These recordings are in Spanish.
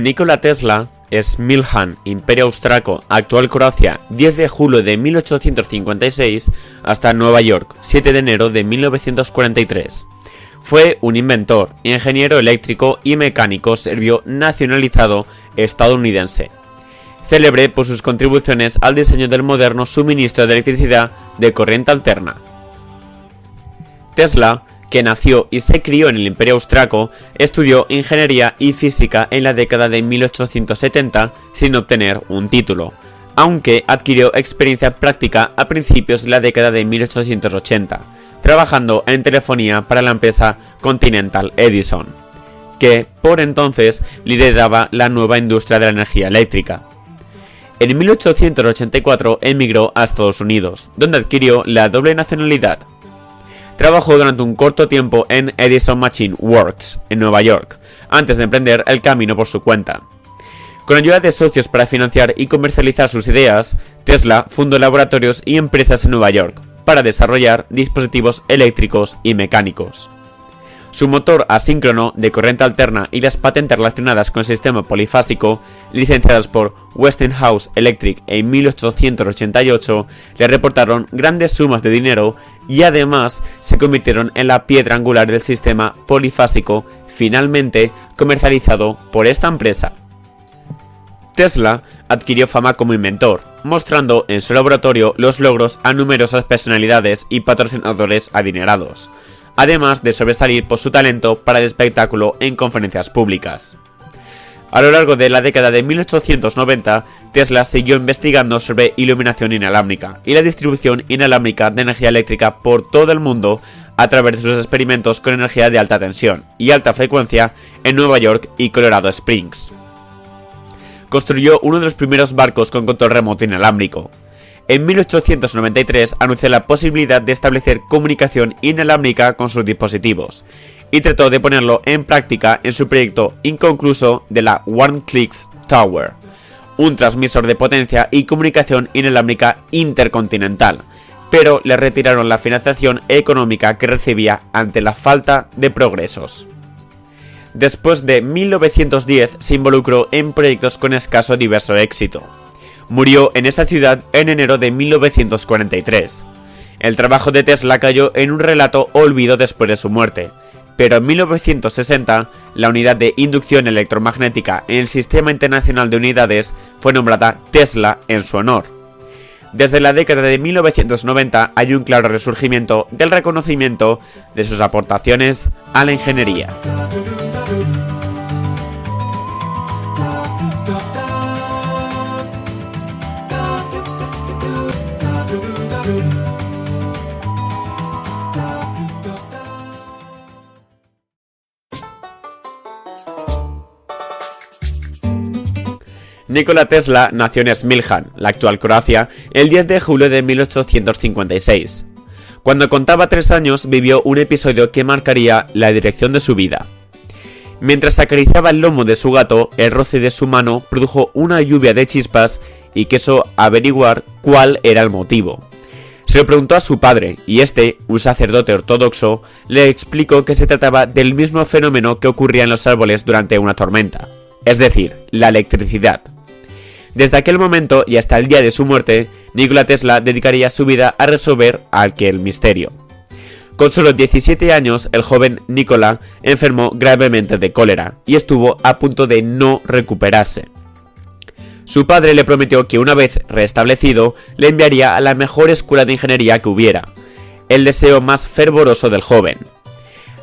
Nikola Tesla, Smiljan, Imperio Austriaco, actual Croacia, 10 de julio de 1856 hasta Nueva York, 7 de enero de 1943. Fue un inventor, ingeniero eléctrico y mecánico serbio nacionalizado estadounidense, célebre por sus contribuciones al diseño del moderno suministro de electricidad de corriente alterna. Tesla, que nació y se crió en el Imperio Austriaco, estudió ingeniería y física en la década de 1870 sin obtener un título, aunque adquirió experiencia práctica a principios de la década de 1880, trabajando en telefonía para la empresa Continental Edison, que por entonces lideraba la nueva industria de la energía eléctrica. En 1884 emigró a Estados Unidos, donde adquirió la doble nacionalidad. Trabajó durante un corto tiempo en Edison Machine Works, en Nueva York, antes de emprender el camino por su cuenta. Con ayuda de socios para financiar y comercializar sus ideas, Tesla fundó laboratorios y empresas en Nueva York para desarrollar dispositivos eléctricos y mecánicos. Su motor asíncrono de corriente alterna y las patentes relacionadas con el sistema polifásico, licenciadas por Westinghouse Electric en 1888, le reportaron grandes sumas de dinero y además se convirtieron en la piedra angular del sistema polifásico finalmente comercializado por esta empresa. Tesla adquirió fama como inventor, mostrando en su laboratorio los logros a numerosas personalidades y patrocinadores adinerados, además de sobresalir por su talento para el espectáculo en conferencias públicas. A lo largo de la década de 1890, Tesla siguió investigando sobre iluminación inalámbrica y la distribución inalámbrica de energía eléctrica por todo el mundo a través de sus experimentos con energía de alta tensión y alta frecuencia en Nueva York y Colorado Springs. Construyó uno de los primeros barcos con control remoto inalámbrico. En 1893 anunció la posibilidad de establecer comunicación inalámbrica con sus dispositivos y trató de ponerlo en práctica en su proyecto inconcluso de la One Clicks Tower, un transmisor de potencia y comunicación inalámbrica intercontinental, pero le retiraron la financiación económica que recibía ante la falta de progresos. Después de 1910 se involucró en proyectos con escaso diverso éxito. Murió en esa ciudad en enero de 1943. El trabajo de Tesla cayó en un relato olvido después de su muerte, pero en 1960 la unidad de inducción electromagnética en el Sistema Internacional de Unidades fue nombrada Tesla en su honor. Desde la década de 1990 hay un claro resurgimiento del reconocimiento de sus aportaciones a la ingeniería. Nikola Tesla nació en Smiljan, la actual Croacia, el 10 de julio de 1856. Cuando contaba 3 años vivió un episodio que marcaría la dirección de su vida. Mientras acariciaba el lomo de su gato, el roce de su mano produjo una lluvia de chispas y quiso averiguar cuál era el motivo. Se lo preguntó a su padre y este, un sacerdote ortodoxo, le explicó que se trataba del mismo fenómeno que ocurría en los árboles durante una tormenta, es decir, la electricidad. Desde aquel momento y hasta el día de su muerte, Nikola Tesla dedicaría su vida a resolver aquel misterio. Con solo 17 años, el joven Nikola enfermó gravemente de cólera y estuvo a punto de no recuperarse. Su padre le prometió que una vez restablecido, le enviaría a la mejor escuela de ingeniería que hubiera, el deseo más fervoroso del joven.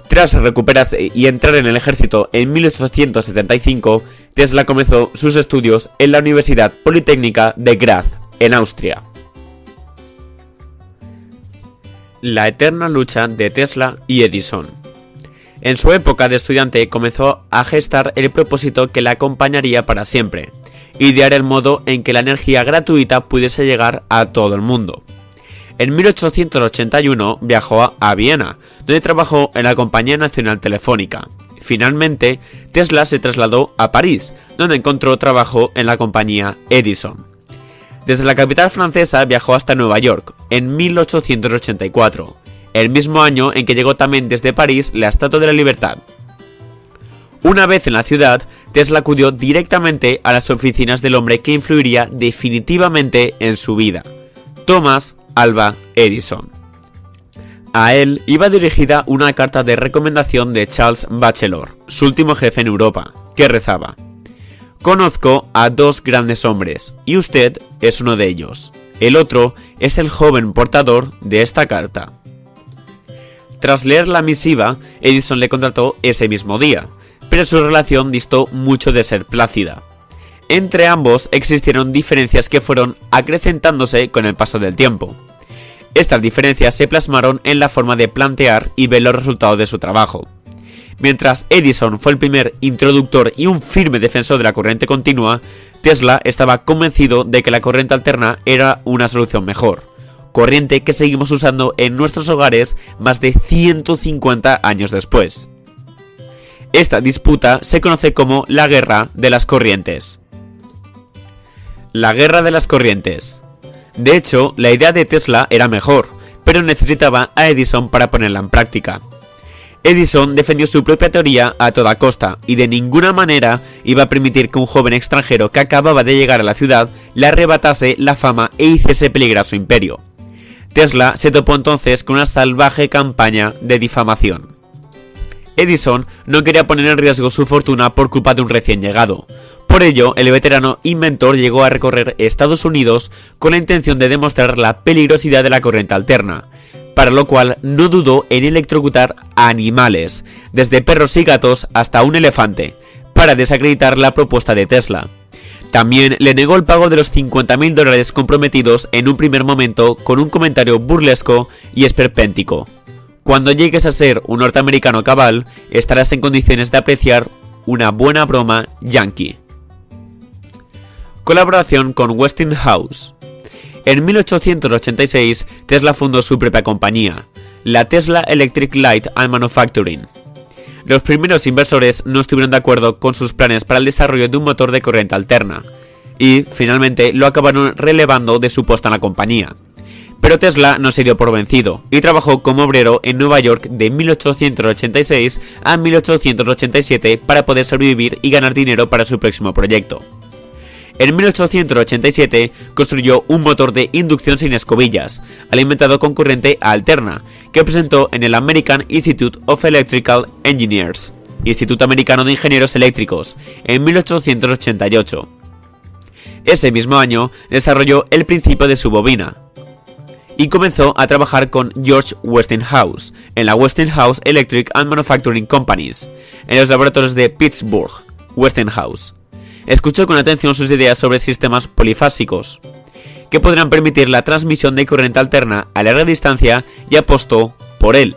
Tras recuperarse y entrar en el ejército en 1875, Tesla comenzó sus estudios en la Universidad Politécnica de Graz, en Austria. La eterna lucha de Tesla y Edison. En su época de estudiante comenzó a gestar el propósito que le acompañaría para siempre: idear el modo en que la energía gratuita pudiese llegar a todo el mundo. En 1881 viajó a Viena, donde trabajó en la Compañía Nacional Telefónica. Finalmente, Tesla se trasladó a París, donde encontró trabajo en la compañía Edison. Desde la capital francesa viajó hasta Nueva York, en 1884, el mismo año en que llegó también desde París la Estatua de la Libertad. Una vez en la ciudad, Tesla acudió directamente a las oficinas del hombre que influiría definitivamente en su vida, Thomas Alva Edison. A él iba dirigida una carta de recomendación de Charles Batchelor, su último jefe en Europa, que rezaba: «Conozco a dos grandes hombres, y usted es uno de ellos. El otro es el joven portador de esta carta». Tras leer la misiva, Edison le contrató ese mismo día, pero su relación distó mucho de ser plácida. Entre ambos existieron diferencias que fueron acrecentándose con el paso del tiempo. Estas diferencias se plasmaron en la forma de plantear y ver los resultados de su trabajo. Mientras Edison fue el primer introductor y un firme defensor de la corriente continua, Tesla estaba convencido de que la corriente alterna era una solución mejor, corriente que seguimos usando en nuestros hogares más de 150 años después. Esta disputa se conoce como la Guerra de las Corrientes. La Guerra de las Corrientes. De hecho, la idea de Tesla era mejor, pero necesitaba a Edison para ponerla en práctica. Edison defendió su propia teoría a toda costa y de ninguna manera iba a permitir que un joven extranjero que acababa de llegar a la ciudad le arrebatase la fama e hiciese peligrar su imperio. Tesla se topó entonces con una salvaje campaña de difamación. Edison no quería poner en riesgo su fortuna por culpa de un recién llegado. Por ello, el veterano inventor llegó a recorrer Estados Unidos con la intención de demostrar la peligrosidad de la corriente alterna, para lo cual no dudó en electrocutar a animales, desde perros y gatos hasta un elefante, para desacreditar la propuesta de Tesla. También le negó el pago de los $50.000 comprometidos en un primer momento con un comentario burlesco y esperpéntico: «Cuando llegues a ser un norteamericano cabal, estarás en condiciones de apreciar una buena broma yankee». Colaboración con Westinghouse. En 1886, Tesla fundó su propia compañía, la Tesla Electric Light and Manufacturing. Los primeros inversores no estuvieron de acuerdo con sus planes para el desarrollo de un motor de corriente alterna, y finalmente lo acabaron relevando de su puesto en la compañía. Pero Tesla no se dio por vencido y trabajó como obrero en Nueva York de 1886 a 1887 para poder sobrevivir y ganar dinero para su próximo proyecto. En 1887 construyó un motor de inducción sin escobillas, alimentado con corriente alterna, que presentó en el American Institute of Electrical Engineers, Instituto Americano de Ingenieros Eléctricos, en 1888. Ese mismo año desarrolló el principio de su bobina y comenzó a trabajar con George Westinghouse en la Westinghouse Electric and Manufacturing Companies, en los laboratorios de Pittsburgh, Westinghouse. Escuchó con atención sus ideas sobre sistemas polifásicos, que podrían permitir la transmisión de corriente alterna a larga distancia, y apostó por él.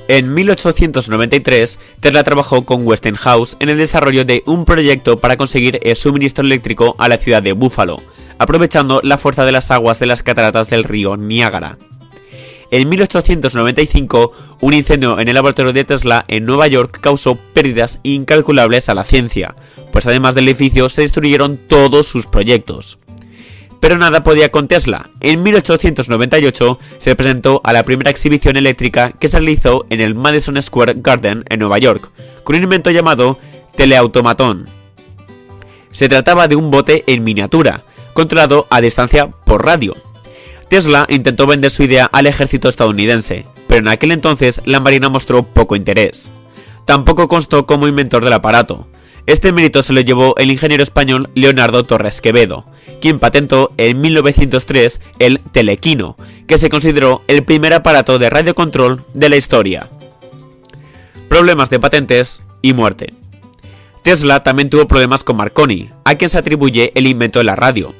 En 1893, Tesla trabajó con Westinghouse en el desarrollo de un proyecto para conseguir el suministro eléctrico a la ciudad de Buffalo, aprovechando la fuerza de las aguas de las cataratas del río Niágara. En 1895, un incendio en el laboratorio de Tesla en Nueva York causó pérdidas incalculables a la ciencia, pues además del edificio se destruyeron todos sus proyectos. Pero nada podía con Tesla. En 1898 se presentó a la primera exhibición eléctrica que se realizó en el Madison Square Garden en Nueva York, con un invento llamado teleautomatón. Se trataba de un bote en miniatura, controlado a distancia por radio. Tesla intentó vender su idea al ejército estadounidense, pero en aquel entonces la Marina mostró poco interés. Tampoco constó como inventor del aparato. Este mérito se lo llevó el ingeniero español Leonardo Torres Quevedo, quien patentó en 1903 el telequino, que se consideró el primer aparato de radiocontrol de la historia. Problemas de patentes y muerte. Tesla también tuvo problemas con Marconi, a quien se atribuye el invento de la radio.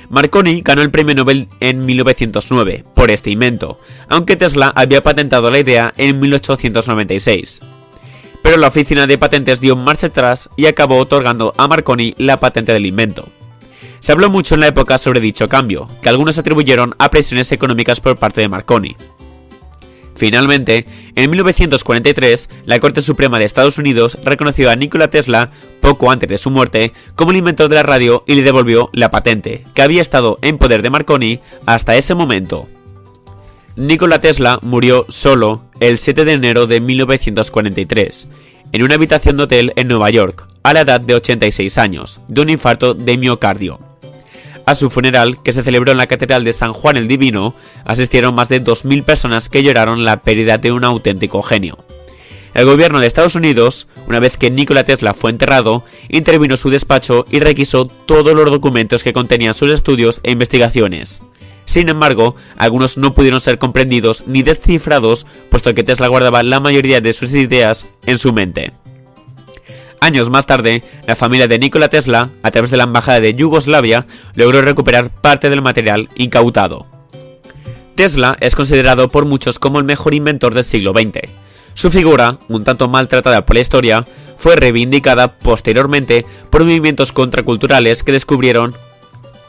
Marconi ganó el premio Nobel en 1909 por este invento, aunque Tesla había patentado la idea en 1896. Pero la oficina de patentes dio marcha atrás y acabó otorgando a Marconi la patente del invento. Se habló mucho en la época sobre dicho cambio, que algunos atribuyeron a presiones económicas por parte de Marconi. Finalmente, en 1943, la Corte Suprema de Estados Unidos reconoció a Nikola Tesla, poco antes de su muerte, como el inventor de la radio y le devolvió la patente, que había estado en poder de Marconi hasta ese momento. Nikola Tesla murió solo el 7 de enero de 1943. en una habitación de hotel en Nueva York, a la edad de 86 años, de un infarto de miocardio. A su funeral, que se celebró en la Catedral de San Juan el Divino, asistieron más de 2.000 personas que lloraron la pérdida de un auténtico genio. El gobierno de Estados Unidos, una vez que Nikola Tesla fue enterrado, intervino su despacho y requisó todos los documentos que contenían sus estudios e investigaciones. Sin embargo, algunos no pudieron ser comprendidos ni descifrados, puesto que Tesla guardaba la mayoría de sus ideas en su mente. Años más tarde, la familia de Nikola Tesla, a través de la embajada de Yugoslavia, logró recuperar parte del material incautado. Tesla es considerado por muchos como el mejor inventor del siglo XX. Su figura, un tanto maltratada por la historia, fue reivindicada posteriormente por movimientos contraculturales que descubrieron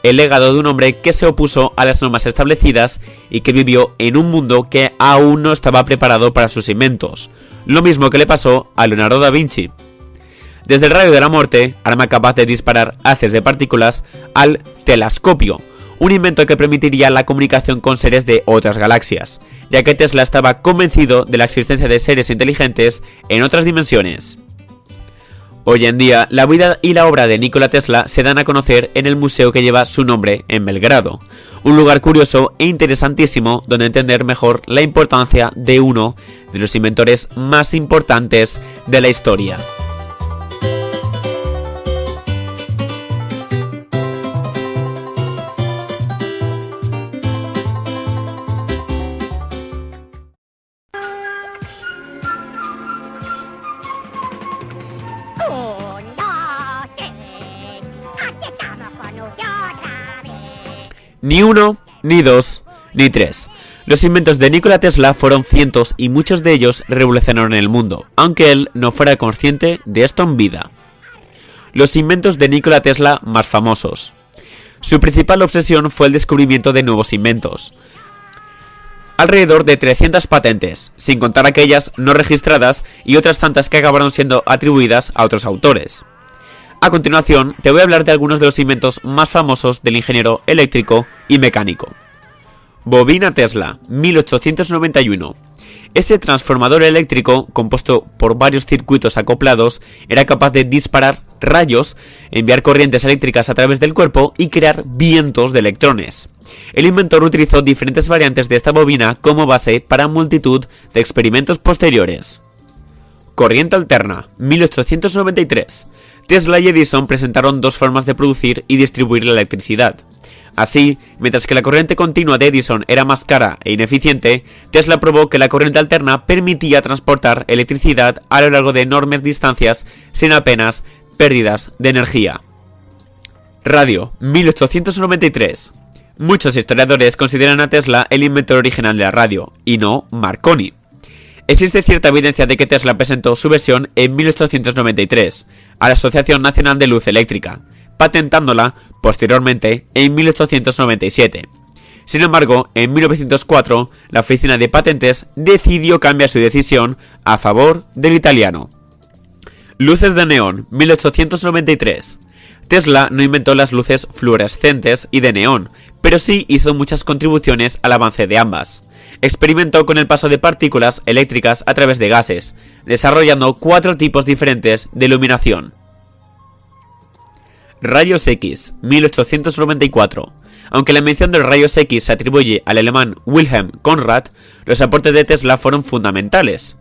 el legado de un hombre que se opuso a las normas establecidas y que vivió en un mundo que aún no estaba preparado para sus inventos, lo mismo que le pasó a Leonardo da Vinci. Desde el rayo de la muerte, arma capaz de disparar haces de partículas, al telescopio, un invento que permitiría la comunicación con seres de otras galaxias, ya que Tesla estaba convencido de la existencia de seres inteligentes en otras dimensiones. Hoy en día, la vida y la obra de Nikola Tesla se dan a conocer en el museo que lleva su nombre en Belgrado, un lugar curioso e interesantísimo donde entender mejor la importancia de uno de los inventores más importantes de la historia. Ni uno, ni dos, ni tres. Los inventos de Nikola Tesla fueron cientos y muchos de ellos revolucionaron el mundo, aunque él no fuera consciente de esto en vida. Los inventos de Nikola Tesla más famosos. Su principal obsesión fue el descubrimiento de nuevos inventos. Alrededor de 300 patentes, sin contar aquellas no registradas y otras tantas que acabaron siendo atribuidas a otros autores. A continuación, te voy a hablar de algunos de los inventos más famosos del ingeniero eléctrico y mecánico. Bobina Tesla, 1891. Este transformador eléctrico, compuesto por varios circuitos acoplados, era capaz de disparar rayos, enviar corrientes eléctricas a través del cuerpo y crear vientos de electrones. El inventor utilizó diferentes variantes de esta bobina como base para multitud de experimentos posteriores. Corriente alterna, 1893. Tesla y Edison presentaron dos formas de producir y distribuir la electricidad. Así, mientras que la corriente continua de Edison era más cara e ineficiente, Tesla probó que la corriente alterna permitía transportar electricidad a lo largo de enormes distancias sin apenas pérdidas de energía. Radio, 1893. Muchos historiadores consideran a Tesla el inventor original de la radio, y no Marconi. Existe cierta evidencia de que Tesla presentó su versión en 1893 a la Asociación Nacional de Luz Eléctrica, patentándola posteriormente en 1897. Sin embargo, en 1904, la Oficina de Patentes decidió cambiar su decisión a favor del italiano. Luces de neón, 1893. Tesla no inventó las luces fluorescentes y de neón, pero sí hizo muchas contribuciones al avance de ambas. Experimentó con el paso de partículas eléctricas a través de gases, desarrollando 4 tipos diferentes de iluminación. Rayos X, 1894. Aunque la invención de los rayos X se atribuye al alemán Wilhelm Conrad, los aportes de Tesla fueron fundamentales.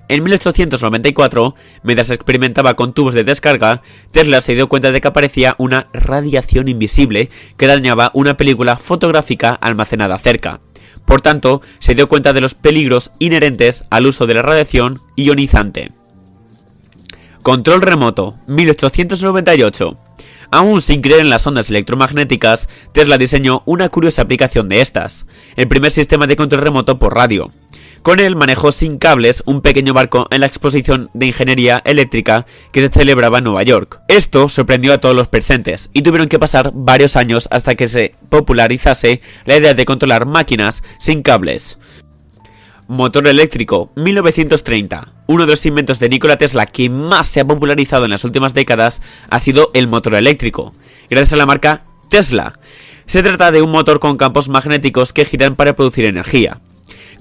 En 1894, mientras experimentaba con tubos de descarga, Tesla se dio cuenta de que aparecía una radiación invisible que dañaba una película fotográfica almacenada cerca. Por tanto, se dio cuenta de los peligros inherentes al uso de la radiación ionizante. Control remoto, 1898. Aún sin creer en las ondas electromagnéticas, Tesla diseñó una curiosa aplicación de estas, el primer sistema de control remoto por radio. Con él manejó sin cables un pequeño barco en la exposición de ingeniería eléctrica que se celebraba en Nueva York. Esto sorprendió a todos los presentes y tuvieron que pasar varios años hasta que se popularizase la idea de controlar máquinas sin cables. Motor eléctrico, 1930. Uno de los inventos de Nikola Tesla que más se ha popularizado en las últimas décadas ha sido el motor eléctrico, gracias a la marca Tesla. Se trata de un motor con campos magnéticos que giran para producir energía.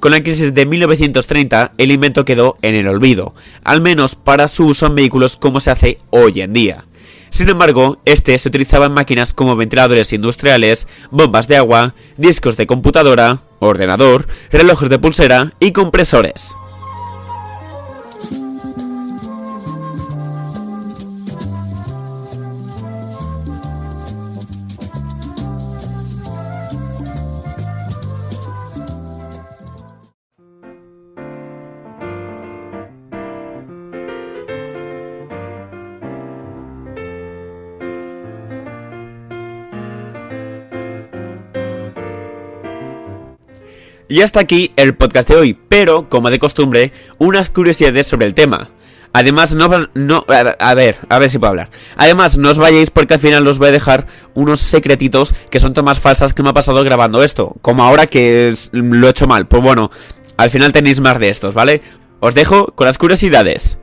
Con la crisis de 1930, el invento quedó en el olvido, al menos para su uso en vehículos como se hace hoy en día. Sin embargo, este se utilizaba en máquinas como ventiladores industriales, bombas de agua, discos de computadora, ordenador, relojes de pulsera y compresores. Y hasta aquí el podcast de hoy, pero, como de costumbre, unas curiosidades sobre el tema. Además, a ver si puedo hablar. Además, no os vayáis porque al final os voy a dejar unos secretitos que son tomas falsas que me ha pasado grabando esto. Como ahora que lo he hecho mal. Pues bueno, al final tenéis más de estos, ¿vale? Os dejo con las curiosidades.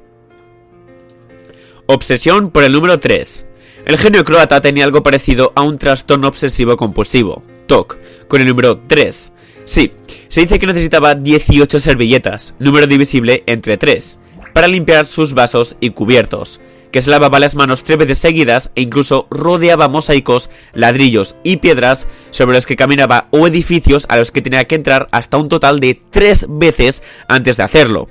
Obsesión por el número 3. El genio croata tenía algo parecido a un trastorno obsesivo compulsivo, TOC, con el número 3. Sí, se dice que necesitaba 18 servilletas, número divisible entre 3, para limpiar sus vasos y cubiertos, que se lavaba las manos 3 veces seguidas e incluso rodeaba mosaicos, ladrillos y piedras sobre los que caminaba o edificios a los que tenía que entrar hasta un total de 3 veces antes de hacerlo.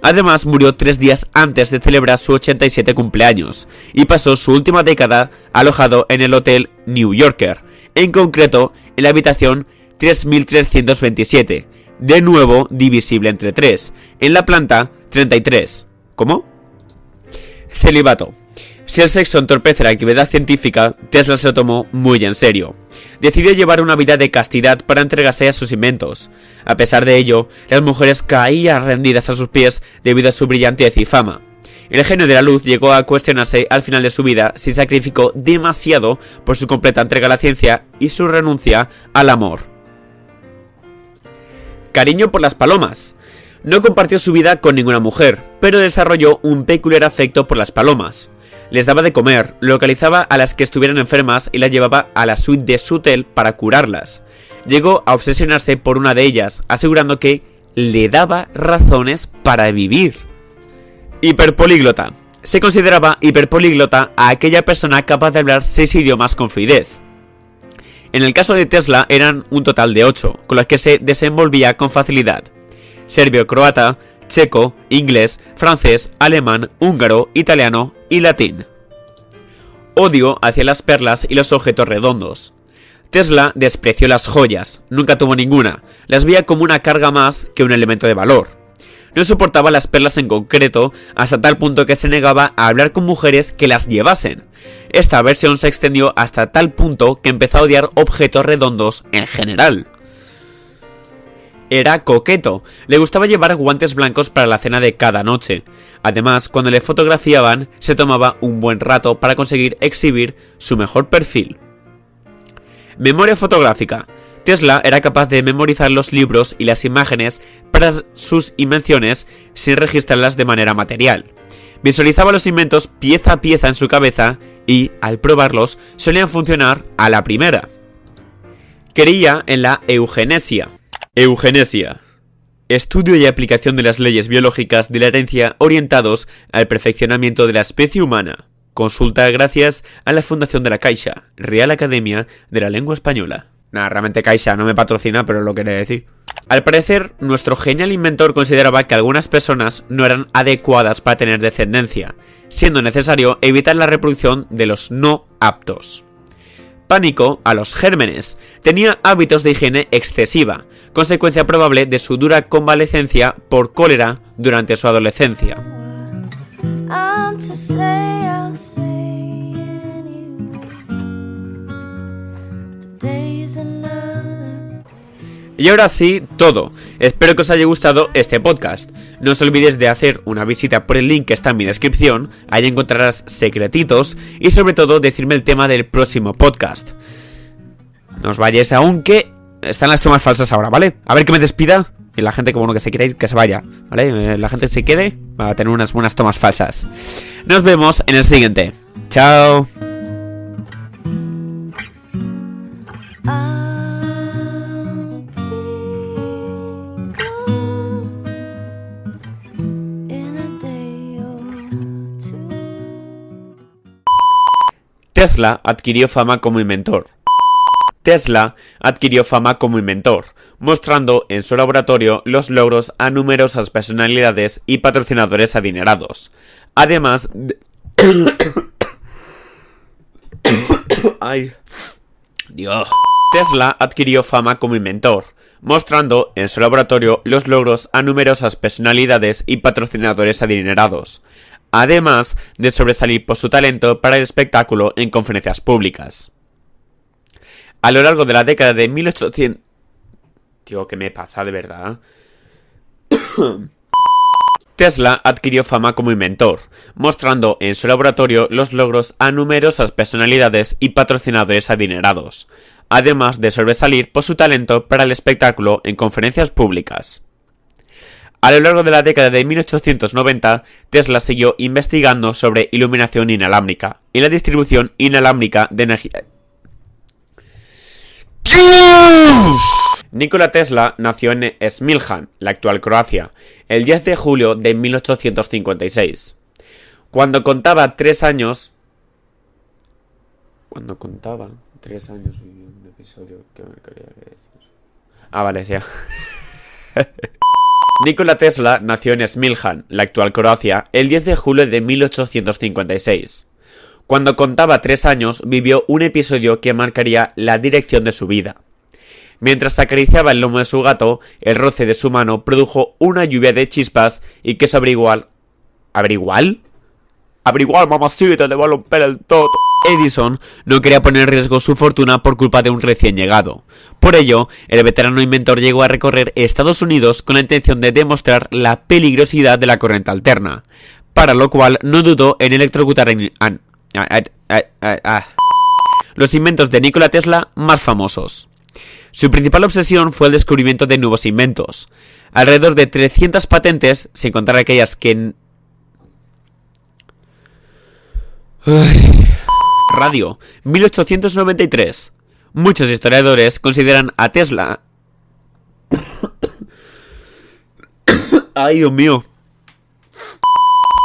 Además, murió 3 días antes de celebrar su 87 cumpleaños y pasó su última década alojado en el Hotel New Yorker, en concreto en la habitación 3327, de nuevo divisible entre 3, en la planta 33. ¿Cómo? Celibato. Si el sexo entorpece la actividad científica, Tesla se lo tomó muy en serio. Decidió llevar una vida de castidad para entregarse a sus inventos. A pesar de ello, las mujeres caían rendidas a sus pies debido a su brillantez y fama. El genio de la luz llegó a cuestionarse al final de su vida si sacrificó demasiado por su completa entrega a la ciencia y su renuncia al amor. Cariño por las palomas. No compartió su vida con ninguna mujer, pero desarrolló un peculiar afecto por las palomas. Les daba de comer, localizaba a las que estuvieran enfermas y las llevaba a la suite de su hotel para curarlas. Llegó a obsesionarse por una de ellas, asegurando que le daba razones para vivir. Hiperpolíglota. Se consideraba hiperpolíglota a aquella persona capaz de hablar 6 idiomas con fluidez. En el caso de Tesla eran un total de 8, con los que se desenvolvía con facilidad: serbio, croata, checo, inglés, francés, alemán, húngaro, italiano y latín. Odio hacia las perlas y los objetos redondos. Tesla despreció las joyas, nunca tuvo ninguna, las veía como una carga más que un elemento de valor. No soportaba las perlas en concreto, hasta tal punto que se negaba a hablar con mujeres que las llevasen. Esta versión se extendió hasta tal punto que empezó a odiar objetos redondos en general. Era coqueto, le gustaba llevar guantes blancos para la cena de cada noche. Además, cuando le fotografiaban, se tomaba un buen rato para conseguir exhibir su mejor perfil. Memoria fotográfica. Tesla era capaz de memorizar los libros y las imágenes para sus invenciones sin registrarlas de manera material. Visualizaba los inventos pieza a pieza en su cabeza y, al probarlos, solían funcionar a la primera. Creía en la eugenesia. Eugenesia. Estudio y aplicación de las leyes biológicas de la herencia orientados al perfeccionamiento de la especie humana. Consulta gracias a la Fundación de la Caixa, Real Academia de la Lengua Española. Nada, realmente Caixa no me patrocina, pero lo quería decir. Al parecer, nuestro genial inventor consideraba que algunas personas no eran adecuadas para tener descendencia, siendo necesario evitar la reproducción de los no aptos. Pánico a los gérmenes. Tenía hábitos de higiene excesiva, consecuencia probable de su dura convalecencia por cólera durante su adolescencia. Y ahora sí, todo. Espero que os haya gustado este podcast. No os olvidéis de hacer una visita por el link que está en mi descripción. Ahí encontrarás secretitos y sobre todo decirme el tema del próximo podcast. No os vayáis aún que están las tomas falsas ahora, ¿vale? A ver que me despida y la gente que se quiera ir, que se vaya, ¿vale? La gente se quede va a tener unas buenas tomas falsas. Nos vemos en el siguiente. Chao. Tesla adquirió fama como inventor. Tesla adquirió fama como inventor, mostrando en su laboratorio los logros a numerosas personalidades y patrocinadores adinerados. Además de... Ay, Dios. Tesla adquirió fama como inventor, mostrando en su laboratorio los logros a numerosas personalidades y patrocinadores adinerados, además de sobresalir por su talento para el espectáculo en conferencias públicas. A lo largo de la década de 1800... Tío, ¿qué me pasa de verdad? Tesla adquirió fama como inventor, mostrando en su laboratorio los logros a numerosas personalidades y patrocinadores adinerados, además de sobresalir por su talento para el espectáculo en conferencias públicas. A lo largo de la década de 1890, Tesla siguió investigando sobre iluminación inalámbrica y la distribución inalámbrica de energía. Nikola Tesla nació en Smiljan, la actual Croacia, el 10 de julio de 1856. Cuando contaba 3 años... vivió un episodio que marcaría... vale, sí. Nikola Tesla nació en Smiljan, la actual Croacia, el 10 de julio de 1856. Cuando contaba 3 años, vivió un episodio que marcaría la dirección de su vida. Mientras acariciaba el lomo de su gato, el roce de su mano produjo una lluvia de chispas y que se averigual... ¿Averigual? Averigual, mamacita, te va a romper el todo. Edison no quería poner en riesgo su fortuna por culpa de un recién llegado. Por ello, el veterano inventor llegó a recorrer Estados Unidos con la intención de demostrar la peligrosidad de la corriente alterna, para lo cual no dudó en electrocutar los inventos de Nikola Tesla más famosos. Su principal obsesión fue el descubrimiento de nuevos inventos. Alrededor de 300 patentes, sin contar aquellas que... Radio, 1893. Muchos historiadores consideran a Tesla... ¡Ay, Dios mío!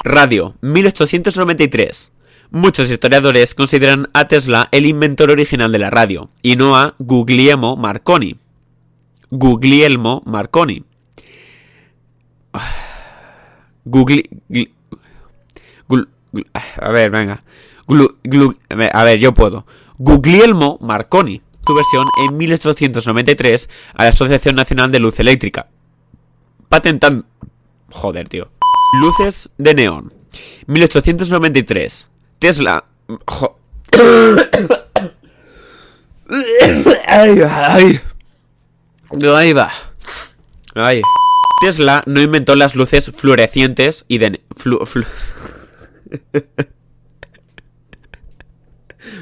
Radio, 1893. Muchos historiadores consideran a Tesla el inventor original de la radio, y no a Guglielmo Marconi. Yo puedo. Guglielmo Marconi. Su versión en 1893 a la Asociación Nacional de Luz Eléctrica. Patentando... Joder, tío. Luces de neón. 1893. Tesla... Tesla no inventó las luces fluorescentes y de...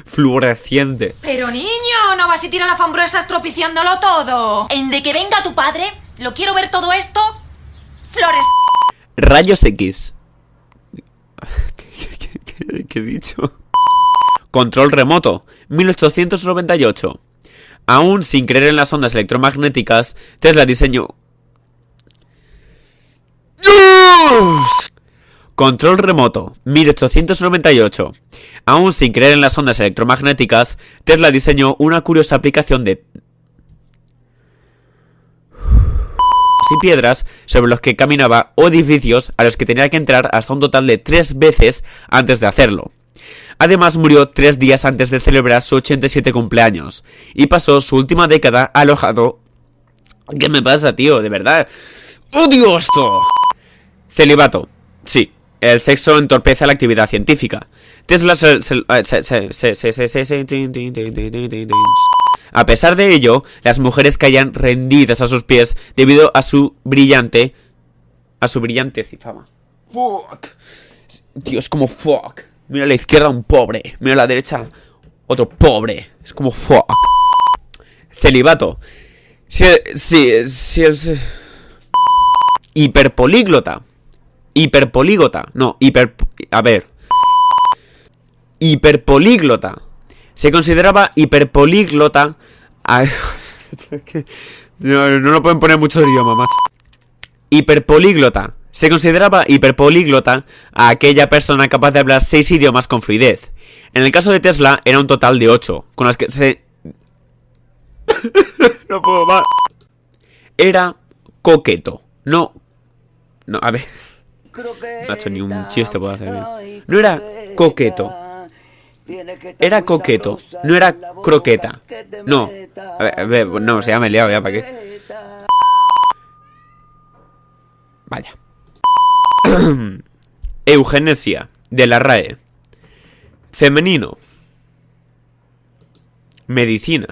Fluoresciente. Pero niño, no vas a tirar la fambruesa estropiciándolo todo. En de que venga tu padre, lo quiero ver todo esto. Flores. Rayos X. ¿Qué he dicho? Control remoto, 1898. Aún sin creer en las ondas electromagnéticas, Tesla diseñó... Control remoto, 1898. Aún sin creer en las ondas electromagnéticas, Tesla diseñó una curiosa aplicación de... y piedras sobre los que caminaba o edificios a los que tenía que entrar hasta un total de 3 veces antes de hacerlo. Además murió 3 días antes de celebrar su 87 cumpleaños y pasó su última década alojado... ¿Qué me pasa, tío? De verdad. ¡Odio esto! Celibato. Sí, el sexo entorpece la actividad científica. Tesla A pesar de ello, las mujeres caían rendidas a sus pies debido a su brillante fama. Fuck. Tío, es como fuck. Mira a la izquierda un pobre, mira a la derecha otro pobre. Es como fuck. Celibato. Hiperpolíglota. Hiperpolíglota. Se consideraba hiperpolíglota. No lo pueden poner mucho idioma, macho. Hiperpolíglota. Se consideraba hiperpolíglota a aquella persona capaz de hablar 6 idiomas con fluidez. En el caso de Tesla era un total de 8, con las que se... No puedo más. Era coqueto. No, a ver. No ha hecho ni un chiste puedo hacer. No era coqueto. Era coqueto. No era croqueta. No. A ver, no, se me he liado ya, ¿para qué? Vaya. Eugenesia, de la RAE. Femenino. Medicina.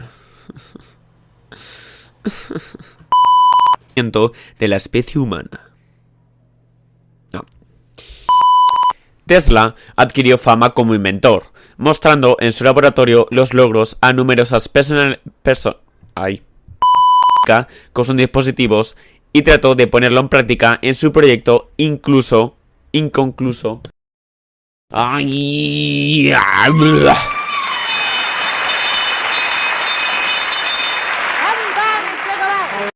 De la especie humana. No. Tesla adquirió fama como inventor, mostrando en su laboratorio los logros a numerosas con sus dispositivos y trató de ponerlo en práctica en su proyecto inconcluso.